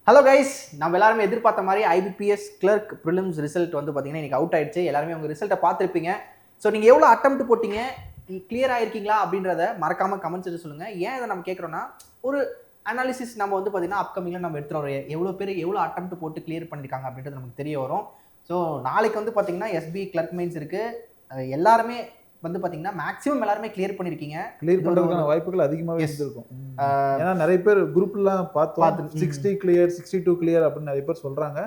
Hello guys, நம்ம எல்லாருமே எதிர்பார்த்த மாதிரி ஐபிபிஎஸ் கிளர்க் ப்ரிலிம்ஸ் ரிசல்ட் வந்து பார்த்தீங்கன்னா இன்னைக்கு அவுட் ஆயிடுச்சு. எல்லாருமே உங்கள் ரிசல்ட்டை பார்த்துருப்பீங்க. ஸோ நீங்கள் எவ்வளோ அட்டெம்ப்ட் போட்டீங்க, கிளியர் ஆயிருக்கீங்களா அப்படின்றத மறக்காமல் கமெண்ட்ஸ் சொல்லுங்கள். ஏன் இதை நம்ம கேட்குறோன்னா, ஒரு அனாலிசிஸ் நம்ம வந்து பார்த்தீங்கன்னா அப்கமிங்கில் நம்ம எடுத்துகிட்டு வரோம். எவ்வளோ பேர் எவ்வளோ அட்டெம்ப்ட் போட்டு கிளியர் பண்ணியிருக்காங்க அப்படின்றது நமக்கு தெரிய வரும். ஸோ நாளைக்கு வந்து பார்த்தீங்கன்னா எஸ்பி கிளர்க் மெயின்ஸ் இருக்குது. எல்லாருமே வந்து பார்த்தீங்கன்னா மேக்ஸிமம் எல்லாருமே கிளியர் பண்ணியிருக்கீங்க. கிளியர் பண்ணுறதுக்கான வாய்ப்புகள் அதிகமாகவே இருந்திருக்கும். ஏன்னா நிறைய பேர் குரூப்லாம் பார்த்தோம் 60 கிளியர் 62 கிளியர் அப்படின்னு நிறைய பேர் சொல்கிறாங்க.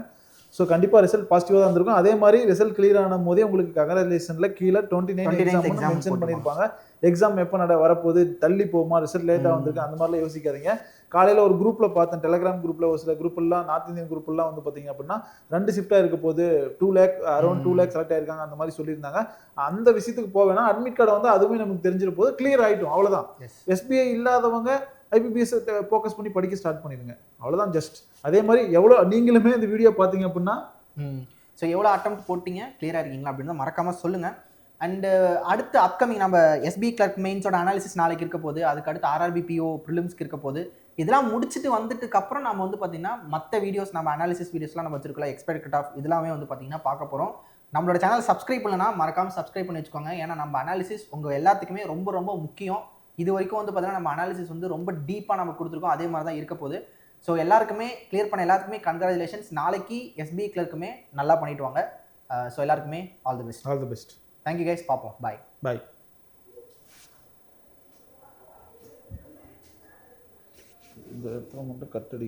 ஸோ கண்டிப்பாக ரிசல்ட் பாசிட்டிவாக தான் இருந்திருக்கும். அதே மாதிரி ரிசல்ட் கிளியர் ஆன போதே உங்களுக்கு கங்க்ராச்சுலேஷனில் கீழே 29 எக்ஸாம் மென்ஷன் பண்ணியிருப்பாங்க. எக்ஸாம் எப்போ வரப்போகுது, தள்ளி போகுமா, ரிசல்ட் லேட்டாக வந்திருக்கு, அந்த மாதிரிலாம் யோசிக்காதீங்க. காலையில் ஒரு குரூப்பில் பார்த்தேன், டெலிகிராம் குரூப்பில் ஒரு சில குரூப்லாம் நார்த் இந்தியன் குரூப்லாம் வந்து பார்த்தீங்க அப்படின்னா 2 ஷிஃப்ட்டாக இருக்க போது 2 லேக் அரௌண்ட் 2 லேக் செலக்ட் ஆயிருக்காங்க அந்த மாதிரி சொல்லியிருந்தாங்க. அந்த விஷயத்துக்கு போவேன்னா அட்மிட் கார்டை வந்து அதுவுமே நமக்கு தெரிஞ்சிட போது கிளியர் ஆகிட்டோம், அவ்வளோதான். எஸ்பிஐ இல்லாதவங்க ஐபிபிஎஸ் ஃபோக்கஸ் பண்ணி படிக்க ஸ்டார்ட் பண்ணிடுங்க, அவ்வளோதான். ஜஸ்ட் அதே மாதிரி எவ்வளோ நீங்களுமே இந்த வீடியோ பார்த்தீங்க அப்படின்னா ஸோ எவ்வளோ அட்டெம்ப்ட் போட்டிங்க, கிளியராக இருக்கீங்களா அப்படின்னு மறக்காமல் சொல்லுங்கள். அண்டு அடுத்து அப்கமிங் நம்ம எஸ்பி கிளர்க் மெயின்ஸோட அனாலிசிஸ் நாளைக்கு இருக்க போது, அதுக்கு அடுத்து ஆர்ஆர்பிபிஓ ப்ரிலிம்ஸ்க்கு இருக்க போது, இதெல்லாம் முடிச்சுட்டு வந்துட்டுக்கப்புறம் நம்ம வந்து பார்த்தீங்கன்னா மற்ற வீடியோஸ், நம்ம அனாலிசிஸ் வீடியோஸ்லாம் நம்ம வச்சிருக்கலாம், எக்ஸ்பெக்ட் கட் ஆஃப் இதெல்லாமே வந்து பார்த்தீங்கன்னா பார்க்க போகிறோம். நம்மளோட சேனல் சப்ஸ்கிரைப் பண்ணலன்னா மறக்காமல் சப்ஸ்கிரைப் பண்ணி வச்சுக்கோங்க. ஏன்னா நம்ம அனாலிசிஸ் உங்கள் எல்லாத்துக்குமே ரொம்ப ரொம்ப முக்கியம். இது வரைக்கும் வந்து பார்த்தீங்கன்னா நம்ம அனாலிசிஸ் வந்து ரொம்ப டீப்பாக நம்ம கொடுத்துருக்கோம், அதே மாதிரி தான் இருக்க போகுது. ஸோ எல்லாருக்குமே கிளியர் பண்ண எல்லாருக்குமே கங்க்ராச்சுலேஷன்ஸ். நாளைக்கு எஸ்பி கிளர்க்குமே நல்லா பண்ணிட்டு வாங்க. ஸோ எல்லாருக்குமே all the best. All the best. Thank you guys. பார்ப்போம். பாய் பாய். இந்த இடத்துல மட்டும் கட்டடி.